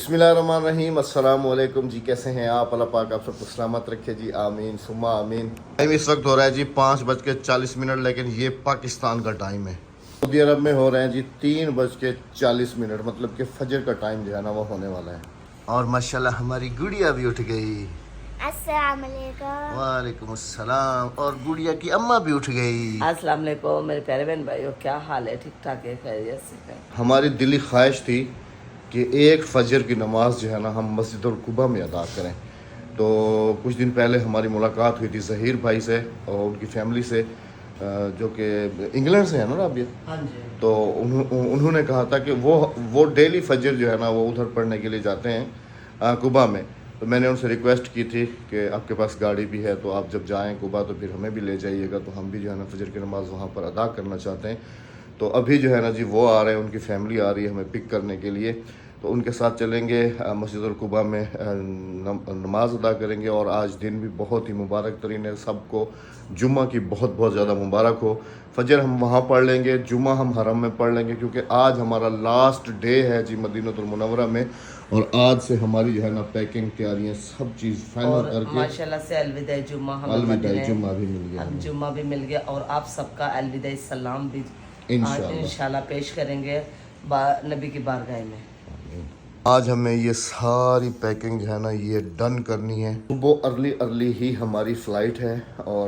बिस्मिल्लाहिर्रहमानिर्रहीम। अस्सलाम वालेकुम जी, कैसे हैं आप? अल्लाह पाक आप सबको सलामत रखे जी, आमीन सुम्मा आमीन। टाइम इस वक्त हो रहा है जी 5:40, लेकिन ये पाकिस्तान का टाइम है। सऊदी अरब में हो रहे हैं जी 3:40, मतलब कि फजर का टाइम जो है ना वो होने वाला है। और माशाल्लाह हमारी गुड़िया भी उठ गई। अस्सलाम वालेकुम। वालेकुम अस्सलाम। और गुड़िया की अम्मा भी उठ गई। अस्सलाम वालेकुम मेरे प्यारे बहन भाइयों, क्या हाल है? ठीक ठाक है, खैरियत से है? हमारी दिली ख्वाहिश थी कि एक फजर की नमाज जो है ना हम मस्जिद उल कुबा में अदा करें। तो कुछ दिन पहले हमारी मुलाकात हुई थी ज़हीर भाई से और उनकी फैमिली से, जो कि इंग्लैंड से है ना राबिया। हाँ जी। तो उन्होंने कहा था कि वो डेली फजर जो है ना वो उधर पढ़ने के लिए जाते हैं कुबा में। तो मैंने उनसे रिक्वेस्ट की थी कि आपके पास गाड़ी भी है तो आप जब जाएं कुबा तो फिर हमें भी ले जाइएगा, तो हम भी जो है ना फजर की नमाज़ वहाँ पर अदा करना चाहते हैं। तो अभी जो है ना जी वो आ रहे हैं, उनकी फैमिली आ रही है हमें पिक करने के लिए। तो उनके साथ चलेंगे मस्जिद उल कुबा में, नमाज अदा करेंगे। और आज दिन भी बहुत ही मुबारक तरीन है, सबको जुम्मा की बहुत बहुत ज़्यादा मुबारक हो। फजर हम वहाँ पढ़ लेंगे, जुम्मा हम हरम में पढ़ लेंगे, क्योंकि आज हमारा लास्ट डे है जी मदीनतुल मुनव्वरा में। और आज से हमारी जो है ना पैकिंग तैयारियाँ सब चीज़ फाइनल और करके माशाल्लाह से अलविदा जुम्मा हमें अलविदा जुम्मा भी मिल गया हम हमें। जुम्मा भी मिल गया और आप सबका अलविदा सलाम भी इंशाल्लाह इंशाल्लाह पेश करेंगे नबी की बारगाह में। आज हमें ये सारी पैकिंग जो है ना ये डन करनी है। सुबह अर्ली ही हमारी फ़्लाइट है और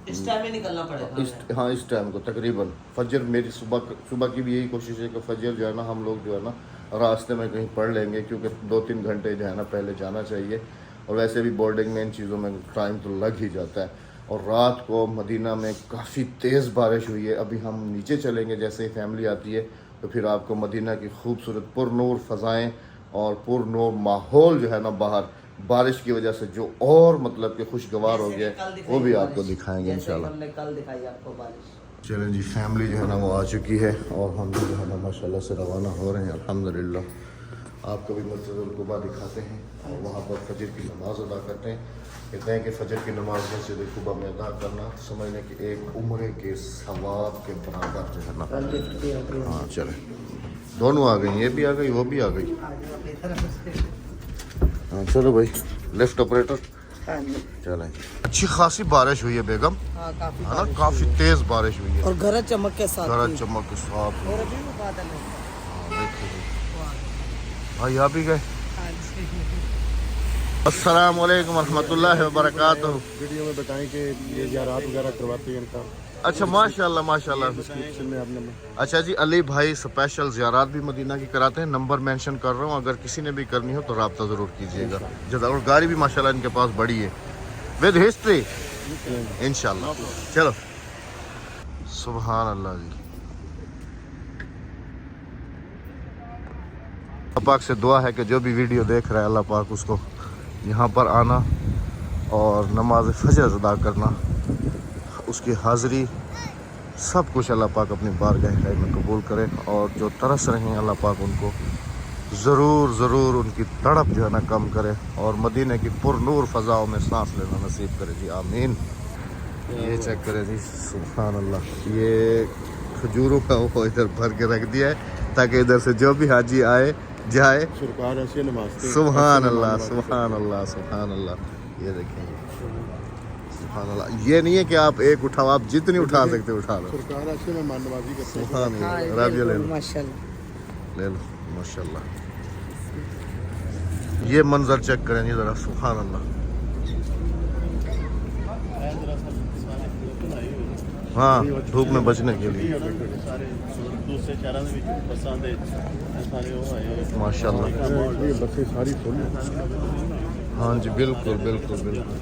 इस टाइम में निकलना पड़ेगा। इस टाइम को तकरीबन फजर मेरी सुबह की भी यही कोशिश है कि फजर जो है ना हम लोग जो है ना रास्ते में कहीं पढ़ लेंगे, क्योंकि 2-3 घंटे जो है ना पहले जाना चाहिए। और वैसे भी बोर्डिंग में इन चीज़ों में टाइम तो लग ही जाता है। और रात को मदीना में काफ़ी तेज़ बारिश हुई है। अभी हम नीचे चलेंगे, जैसे ही फैमिली आती है तो फिर आपको मदीना की खूबसूरत पुरनूर फ़ज़ाएँ और पुरनूर माहौल जो है ना बाहर बारिश की वजह से जो और मतलब कि खुशगवार हो गया वो भी आपको दिखाएंगे इंशाल्लाह। हमने कल दिखाई आपको बारिश। चलें जी, फैमिली जो है ना वो आ चुकी है और हम भी जो है ना माशाल्लाह से रवाना हो रहे हैं अल्हम्दुलिल्लाह। आपको भी मस्जिद उल कुबा दिखाते हैं और वहाँ पर फजर की नमाज़ अदा करते हैं। कहते हैं कि फजर की नमाज मस्जिद उल कुबा में अदा करना समझने कि एक उम्र के सवाब के बराबर जो है ना। हाँ चलें, दोनों आ गई, ये भी आ गई वो भी आ गई। हाँ चलो भाई, लेफ्ट ऑपरेटर चलें। अच्छी खासी बारिश हुई है बेगम, हाँ, काफी है ना, काफ़ी तेज़ बारिश हुई है और गरज चमक के साथ गरज चमक के साथ। और अभी भी बादल है। भाई आप भी गए। अस्सलाम वालेकुम रहमतुल्लाहि व बरकातहू। वीडियो में बताएं कि ये ज़ियारत वगैरह करवाते हैं इनका। अच्छा माशाल्लाह माशाल्लाह। डिस्क्रिप्शन में आपने अच्छा जी, अली भाई स्पेशल ज़ियारत भी मदीना की कराते हैं। नंबर मेंशन कर रहा हूँ, अगर किसी ने भी करनी हो तो रब्ता ज़रूर कीजिएगा। जज़ा। और गाड़ी भी माशाल्लाह इनके पास बड़ी है विद हिस्ट्री इंशाल्लाह। चलो सुभान अल्लाह जी। अल्लाह पाक से दुआ है कि जो भी वीडियो देख रहा है अल्लाह पाक उसको यहाँ पर आना और नमाज फजर अदा करना, उसकी हाज़िरी सब कुछ अल्लाह पाक अपनी बारगाह में कबूल करे। और जो तरस रहे हैं अल्लाह पाक उनको ज़रूर उनकी तड़प जो है ना कम करे और मदीने की पुरनूर फ़ज़ाओं में सांस लेना नसीब करे जी, आमीन। ये चेक करें जी, सुभान अल्लाह। ये खजूरों का वो इधर भर के रख दिया है ताकि इधर से जो भी हाजी आए जाए। सरकार ऐसे नमाज़ते हैं। सुभान अल्लाह सुभान अल्लाह सुभान अल्लाह। ये देखें सुभान अल्लाह। ये नहीं है कि आप एक उठाओ, आप जितनी उठा सकते हो उठा लो। सरकार ऐसे मेहमान नवाजी करते हैं। सुभान अल्लाह। राबिया ले लो, माशाल्लाह। ले लो माशाल्लाह। ये मंजर चेक करें जी ज़रा, सुभान अल्लाह। हाँ, धूप में बचने के लिए माशाल्लाह। ये बसें सारी फुल हैं। हाँ जी बिल्कुल बिल्कुल बिल्कुल।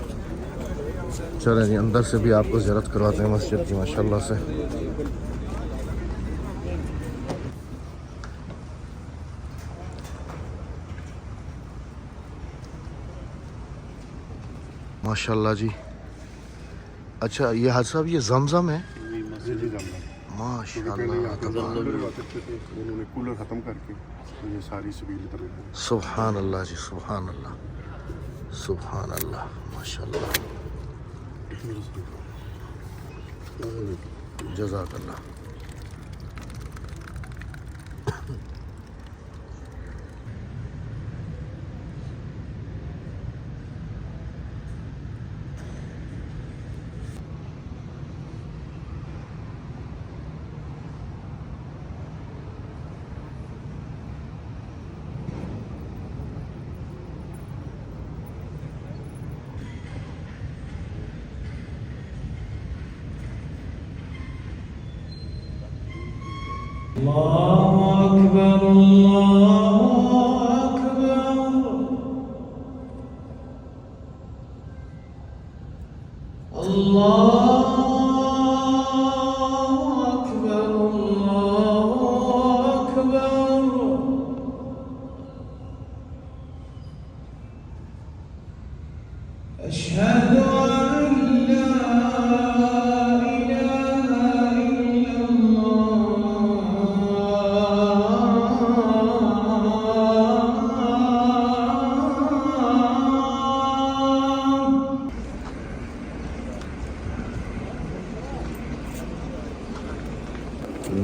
चलें जी, अंदर से भी आपको ज़ियारत करवाते हैं मस्जिद की माशाल्लाह से। माशाल्लाह जी। अच्छा ये हाजी साहब ये जमजम है माशाल्लाह। उन्होंने कूलर ख़त्म करके ये सारी सबील तरह। सुभान अल्लाह जी, सुभान अल्लाह सुभान अल्लाह माशाल्लाह। जज़ाकल्लाह।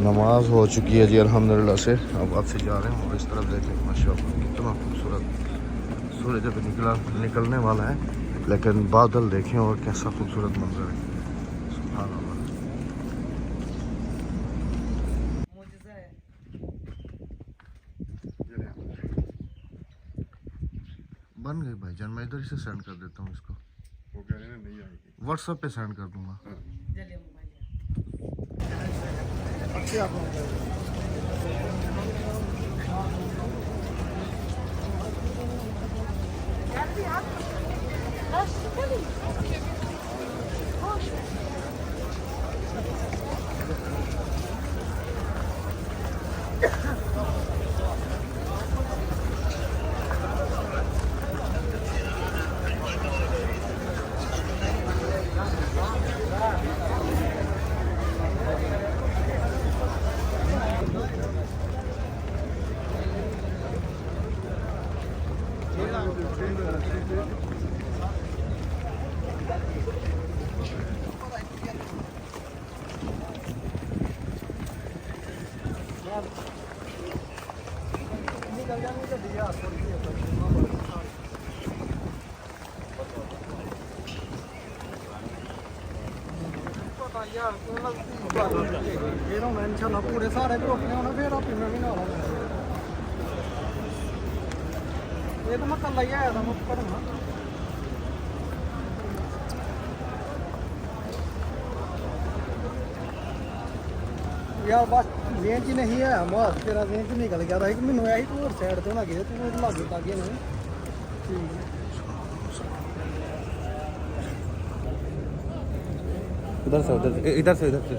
नमाज हो चुकी है जी अल्हम्दुलिल्लाह से। अब वापसी जा रहे हैं और इस तरफ देखें माशाअल्लाह कितना खूबसूरत सूरज अभी निकलने वाला है, लेकिन बादल देखें और कैसा खूबसूरत मंजर है। सुभान अल्लाह। बन गई भाईजान, मैं इधर से सेंड कर देता हूँ इसको। वो कह रहे हैं नहीं आएगी। व्हाट्सएप पे सेंड कर दूंगा। इंशाल्लाह पूरे सारे ग्रुप ने होना फिर आप में भी ना होना ये तो मैं कल ही आया था मैं पढ़ना यार बस रेंज ही नहीं है मार तेरा रेंज निकल गया था कि मैंने आई तू और साइड तो ना गया तू लागे ताकि नहीं ठीक है इधर से इधर से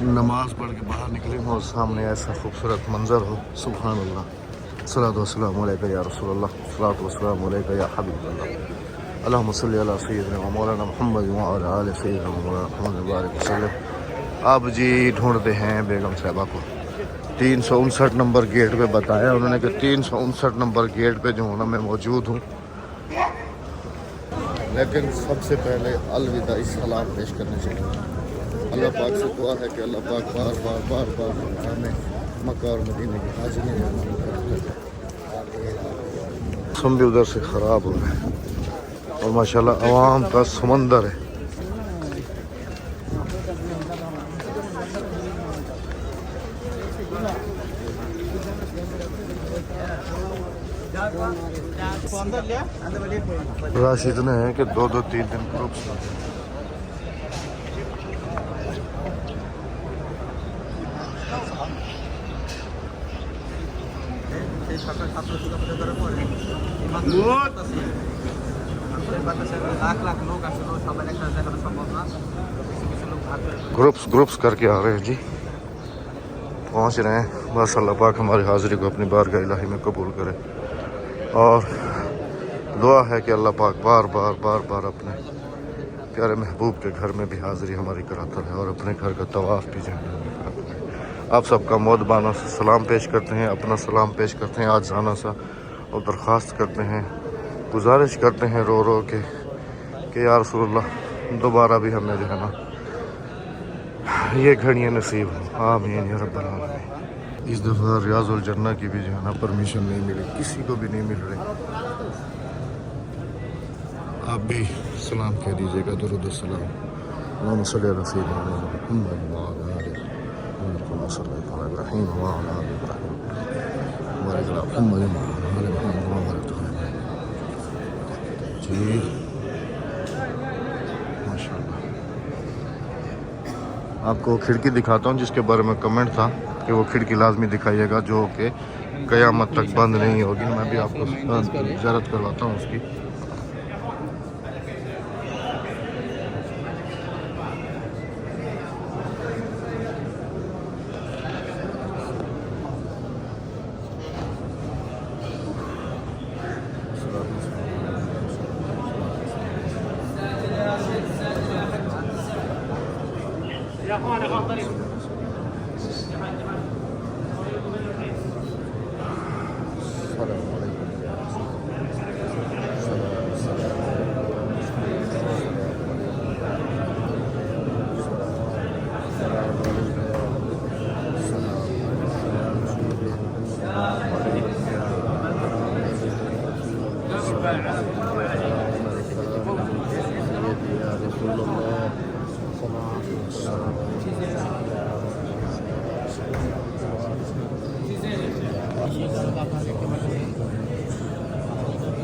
नमाज पढ़ के बाहर निकले हो और सामने ऐसा खूबसूरत मंजर हो। सुभान अल्लाह। सलातो वस्सलामु अलैका या रसूलल्लाह, सलातो वस्सलामु अलैका या हबीबल्लाह, अल्लाहुम्मा सल्लि अला सय्यिदिना व मौलाना मुहम्मद व अला आलि सय्यिदिना मौलाना मुहम्मद बारिक वसल्लम। अब जी ढूंढते हैं बेगम साहिबा को। 359 नंबर गेट पे बताया उन्होंने कि 359 नंबर गेट पे जो होना मैं मौजूद हूँ। लेकिन सबसे पहले अलविदा सलाम पेश करने चाहिए। अल्लाह पाक से दुआ है कि अल्लाह पाक बार बार बार बार हमें मक्का और मदीने की हाजिरी में मौसम भी उधर से ख़राब हो रहा है और माशाल्लाह अवाम का समंदर है। रश इतने हैं कि 2-3 दिन ग्रुप्स ग्रुप्स करके आ रहे हैं जी, पहुंच रहे हैं। बस अल्लाह पाक हमारी हाज़िरी को अपनी बारगाह इलाही में कबूल करे और दुआ है कि अल्लाह पाक बार बार अपने प्यारे महबूब के घर में भी हाज़िरी हमारी कराता है और अपने घर का तवाफ़ भी जो है कराता है। आप सबका मोहब्बाना से सलाम पेश करते हैं, अपना सलाम पेश करते हैं आजाना सा, और दरख्वास्त करते हैं, गुजारिश करते हैं रो रो के कि या रसूलुल्लाह दोबारा भी हमें जो है ना ये घड़ियाँ नसीब हो। आमीन या रब्बल आलमीन। इस दफ़ा रियाजुल जन्ना की भी जो है ना परमिशन नहीं मिली, किसी को भी नहीं मिल रही। आप भी सलाम कह दीजिएगा, दुरूद सलाम। अल्लाहुम्मा सल्ली अला सय्यिदिना मुहम्मद व अला आलि मुहम्मद सल्लल्लाहु अलैहि वसल्लम व अला आलि इब्राहीम व अला मुहम्मद व अला आलि मुहम्मद जी माशाअल्लाह। आपको खिड़की दिखाता हूँ जिसके बारे में कमेंट था कि वो खिड़की लाजमी दिखाइएगा जो कि क़यामत तक बंद नहीं होगी। मैं भी आपको ज़ियारत करवाता हूँ उसकी।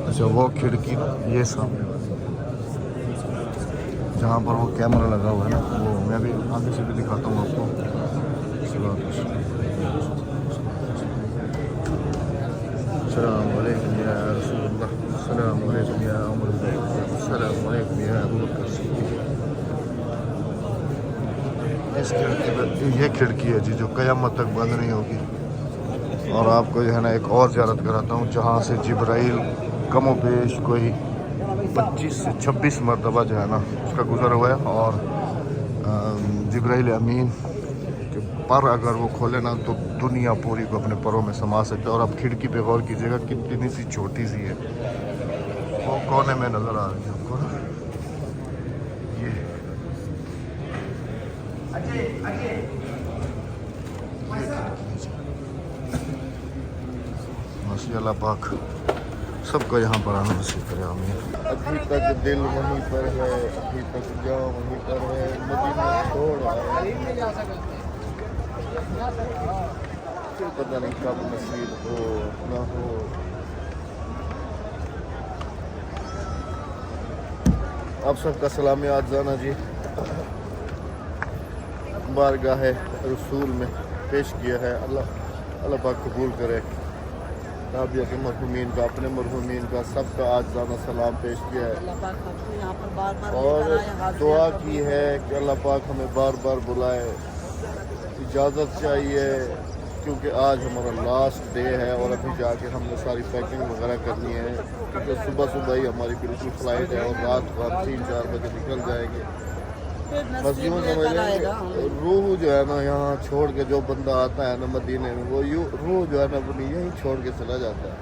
अच्छा वो खिड़की ना ये सामने जहाँ पर वो कैमरा लगा हुआ है ना, वो मैं भी आगे से भी दिखाता हूँ आपको। अस्सलाम वालेकुम या रसूलुल्लाह, अस्सलाम वालेकुम या उमर, अस्सलाम वालेकुम या अबू बकर सिद्दीक़। इस खिड़की पर ये खिड़की है जी जो क़यामत तक बंद नहीं होगी। और आपको जो है ना एक और ज़ियारत कराता हूँ जहाँ से जिब्राइल कमो पेश कोई 25 से 26 मरतबा जो है ना उसका गुज़र हुआ है। और जिब्राइल अमीन के पर अगर वो खोले ना तो दुनिया पूरी को अपने परों में समा सकते हैं। और आप खिड़की पे गौर कीजिएगा कितनी सी छोटी सी है, वो कोने में नज़र आ रही है आपको ना। ये माशी अल्लाह पाक सबको यहाँ पर आना नसीब करे, आमीन। अभी तक दिल वहीं पर है, अभी तक जान वहीं पर है, मदीना छोड़ फिर पता नहीं कब नसीब हो ना हो। आप सबका सलाम आजाना जी बारगाह रसूल में पेश किया है। अल्लाह पाक कबूल करे। राबिया के मरहूमीन का, अपने मरहूमीन का, सबका आज जाना सलाम पेश किया है और दुआ की है कि अल्लाह पाक हमें बार बार बुलाए। इजाज़त चाहिए क्योंकि आज हमारा लास्ट डे है और अभी जाके हमने सारी पैकिंग वगैरह करनी है क्योंकि सुबह सुबह ही हमारी बिल्कुल फ़्लाइट है और रात को हम 3-4 बजे निकल जाएंगे। बस यूँ समझिए रूह जो है ना यहाँ छोड़ के जो बंदा आता है ना मदीने में, वो यूँ रूह जो है ना अपनी यहीं छोड़ के चला जाता है।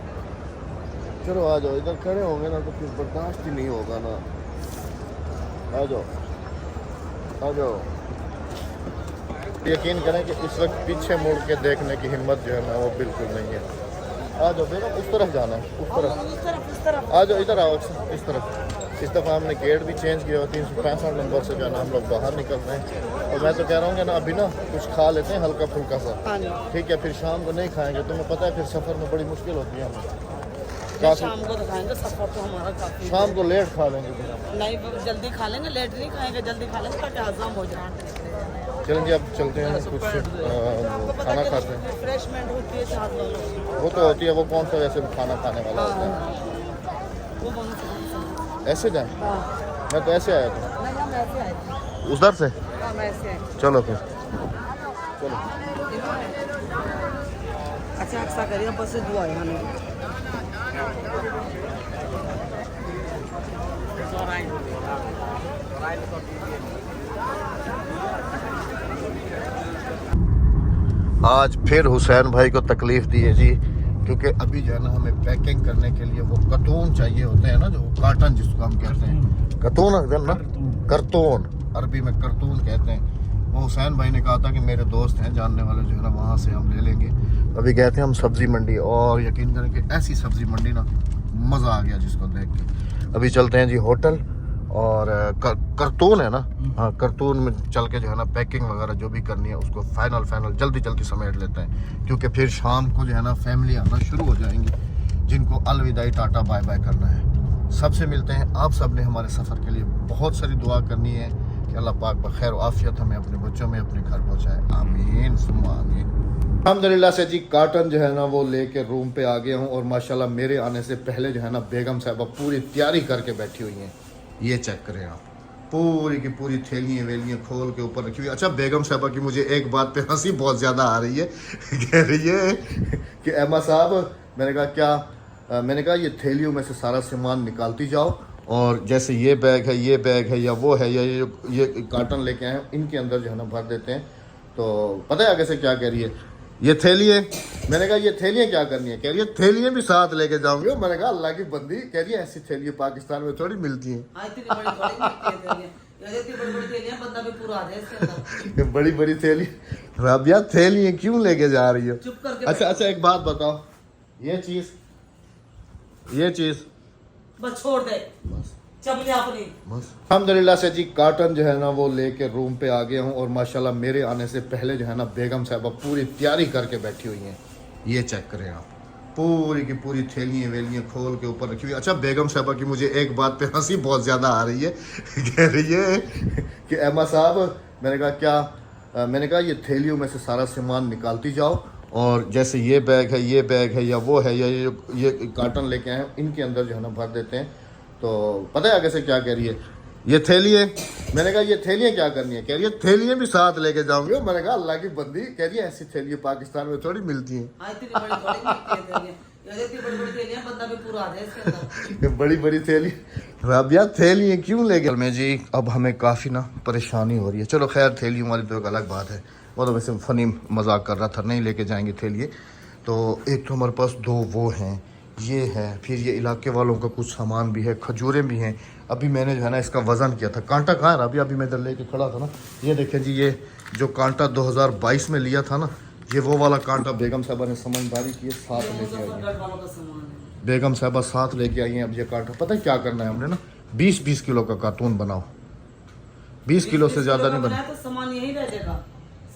चलो आ जाओ, इधर खड़े होंगे ना तो फिर बर्दाश्त ही नहीं होगा ना। आ जाओ आ जाओ। यकीन करें कि इस वक्त पीछे मुड़ के देखने की हिम्मत जो है ना वो बिल्कुल नहीं है। आ जाओ बेटा, उस तरफ जाना है, उस तरफ आ जाओ, इधर आओ इस तरफ। इस दफ़ा हमने गेट भी चेंज किया, 365 नंबर से जो है ना हम लोग बाहर निकल रहे हैं। और मैं तो कह रहा हूँ कि ना अभी ना कुछ खा लेते हैं हल्का फुल्का सा, ठीक है, फिर शाम को नहीं खाएंगे। तुम्हें पता है फिर सफ़र में बड़ी मुश्किल होती है हमें। शाम को तो खाएंगे, सफर तो हमारा काफी। शाम को लेट खा लेंगे फिर हम। नहीं जल्दी खा लेंगे, लेट नहीं खाएंगे, जल्दी खा लेंगे ताकि हजम हो जाए। चलें जी अब चलते हैं, कुछ खाना खाते हैं। रिफ्रेशमेंट होती है साथ वालों। वो तो होती है, वो कौन सा वैसे खाना खाने वाला होता है। वो कौन सा? ऐसे जाएं? मैं तो ऐसे आया था। नहीं हम ऐसे आए थे। उधर से? हम ऐसे आए। चलो फिर चलो। अच्छा अच्छा करिए, बस से दुआ है हमें। आज फिर हुसैन भाई को तकलीफ दी है जी, क्योंकि अभी जो है ना हमें पैकिंग करने के लिए वो कतून चाहिए होते हैं ना, जो काटन जिसको हम कहते हैं, कतून अगर ना, करतून, अरबी में करतून कहते हैं। वो हुसैन भाई ने कहा था कि मेरे दोस्त हैं जानने वाले जो है ना, वहाँ से हम ले लेंगे। अभी गए थे हम सब्ज़ी मंडी, और यकीन करें कि ऐसी सब्ज़ी मंडी ना, मज़ा आ गया जिसको देख के। अभी चलते हैं जी होटल, और करतून है ना, हाँ करतून में चल के जो है ना पैकिंग वगैरह जो भी करनी है उसको फाइनल जल्दी समेट लेते हैं, क्योंकि फिर शाम को जो है ना फैमिली आना शुरू हो जाएंगी, जिनको अलविदाई टाटा बाय बाय करना है। सबसे मिलते हैं। आप सब ने हमारे सफ़र के लिए बहुत सारी दुआ करनी है कि अल्लाह पाक बखैर और आफियत हमें अपने बच्चों में अपने घर पहुँचाए, आमीन सुम्मा आमीन। अल्हम्दुलिल्लाह से जी कार्टन जो है ना वो लेके रूम पे आ गया हूँ, और माशाल्लाह मेरे आने से पहले जो है ना बेगम साहबा पूरी तैयारी करके बैठी हुई हैं। ये चेक करें आप, पूरी की पूरी थैलियाँ वेलियाँ खोल के ऊपर रखी हुई। अच्छा, बेगम साहबा की मुझे एक बात पे हंसी बहुत ज़्यादा आ रही है। कह रही है कि अम्मा साहब, मैंने कहा क्या? मैंने कहा ये थैलियों में से सारा सामान निकालती जाओ, और जैसे ये बैग है या वो है, या ये कार्टन लेके आए हैं, इनके अंदर जो है ना भर देते हैं। तो पता है आगे से क्या कह रही है? ये थैली है। मैंने कहा ये थैलियाँ क्या करनी है? कह रही है थैलियाँ भी साथ लेके जाऊंगी। मैंने कहा अल्लाह की बंदी, कह रही है ऐसी थैलियाँ पाकिस्तान में थोड़ी मिलती हैं। बड़ी बड़ी थैली, राबिया थैलियाँ क्यों लेके जा रही हो? अच्छा एक बात बताओ, ये चीज बस छोड़ दे, चपले अपनी। अल्हम्दुलिल्लाह से जी कार्टन जो है ना वो लेके रूम पे आ गया हूँ, और माशाल्लाह मेरे आने से पहले जो है ना बेगम साहबा पूरी तैयारी करके बैठी हुई हैं। ये चेक करें आप, पूरी की पूरी थैलियाँ वेलियाँ खोल के ऊपर रखी हुई। अच्छा, बेगम साहबा की मुझे एक बात पे हंसी बहुत ज़्यादा आ रही है। कह रही है कि अम्मा साहब, मैंने कहा क्या? मैंने कहा ये थैलियों में से सारा सामान निकालती जाओ, और जैसे ये बैग है या वो है, या ये कार्टन लेके आए हैं, इनके अंदर जो है ना भर देते हैं। तो पता है आगे से क्या कह रही है? ये थैली है। मैंने कहा ये थैलियाँ क्या करनी है? कह रही है थैलियाँ भी साथ लेके जाऊंगी। मैंने कहा अल्लाह की बंदी, कह रही है ऐसी थैलियाँ पाकिस्तान में थोड़ी मिलती हैं। बड़ी बड़ी थैली, राबिया थैलियाँ क्यों लेके में जी? अब हमें काफ़ी ना परेशानी हो रही है। चलो खैर, थैलियों वाली तो एक अलग बात है, वो तो वैसे फ़नी मजाक कर रहा था, नहीं लेके जाएंगे थैलियाँ। तो एक तो हमारे पास दो वो हैं, ये है, फिर ये इलाके वालों का कुछ सामान भी है, खजूरें भी हैं। अभी मैंने जो है ना इसका वज़न किया था। कांटा कहाँ है अभी मैं इधर लेके खड़ा था ना, ये देखें जी, ये जो कांटा 2022 में लिया था ना, ये वो वाला कांटा बेगम साहबा ने समझदारी की साथ लेके आई है। बेगम साहबा साथ लेके आई हैं। अब ये कांटा पता है क्या करना है हमने ना, 20-20 किलो का कार्टून बनाओ। 20 किलो से ज़्यादा नहीं बना तो सामान यही रह जाएगा,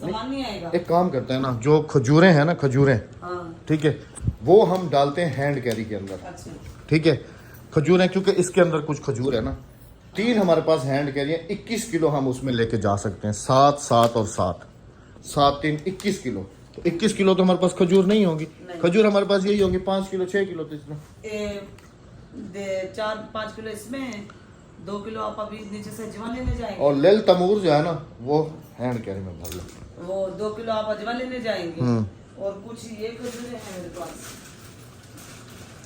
सामान नहीं आएगा। एक काम करते हैं ना, जो खजूरें हैं ना, खजूरें, ठीक है, वो हम डालते हैं हैंड कैरी के अंदर। अच्छा। ठीक है, खजूरें, क्योंकि इसके अंदर कुछ खजूर है ना। 3 हमारे पास हैंड कैरी है, 21 किलो हम उसमें लेके जा सकते हैं। 7 और 7, 7 3 21 किलो। तो 21 किलो तो हमारे पास खजूर नहीं होगी। खजूर हमारे पास यही होंगी 5 किलो 6 किलो। तो इसमें 4-5 किलो इसमें, 2 किलो आप अभी नीचे से अजवा लेने जाएंगे, और लेल तमूर जो है ना वो हैंड कैरी में भर लो। वो 2 किलो आप अजवा लेने जाएंगे, और कुछ ये खजूरें हैं मेरे पास,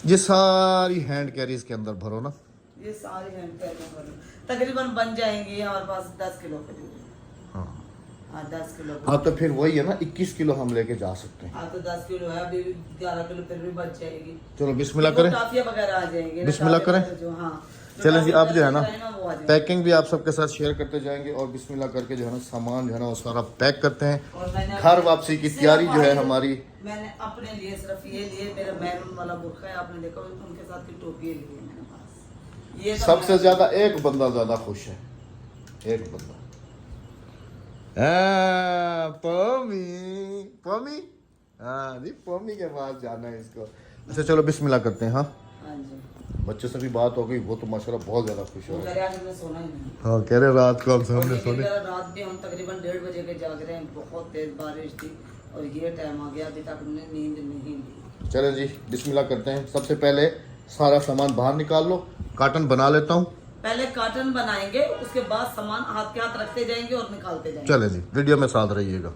ये सारी हैंड कैरीज के अंदर भरो ना। ये सारी हैंड कैरी में भरो, तकरीबन बन जाएंगे हमारे पास 10 किलो खजूर। हाँ 10 किलो। हाँ तो फिर वही है ना, 21 किलो हम लेके जा सकते हैं। हाँ तो 10 किलो है, अभी 11 किलो फिर भी बच जाएगी। चलो बिस्मिल्लाह करें, टाफिया वगैरह आ जाएंगे, बिस्मिल्लाह करें। जो हाँ चलें जी, आप जो है ना पैकिंग भी आप सबके साथ शेयर करते जाएंगे, और बिस्मिल्लाह करके जो है ना सामान जो है ना वो सारा पैक करते हैं। घर वापसी की तैयारी जो है हमारी। मैंने अपने लिए सिर्फ ये लिए, मेरा मैरून वाला बुर्का है, आपने देखा उनके साथ की टोपी लिए मेरे पास। ये सबसे ज्यादा एक बंदा ज्यादा खुश है, एक बंदा। पमी हाँ जी, पमी के पास जाना है इसको। अच्छा चलो बिस्मिल्लाह करते हैं। हाँ बच्चों से भी बात हो गई, वो तो माशाल्लाह बहुत ज़्यादा खुश हो रहे हैं। सोना ही नहीं। हाँ कह रहे रात को हम सामने सोने। रात भी हम तकरीबन 1:30 बजे के जाग रहे हैं, बहुत तेज बारिश थी और ये टाइम आ गया, अभी तक हमने नींद नहीं ली। चलें जी बिस्मिल्लाह करते हैं। सबसे पहले सारा सामान बाहर निकाल लो, कार्टन बना लेता हूँ। पहले कार्टन बनाएंगे, उसके बाद सामान हाथ के हाथ रखते जाएंगे और निकालते जाएंगे। चलें जी, वीडियो में साथ रहिएगा।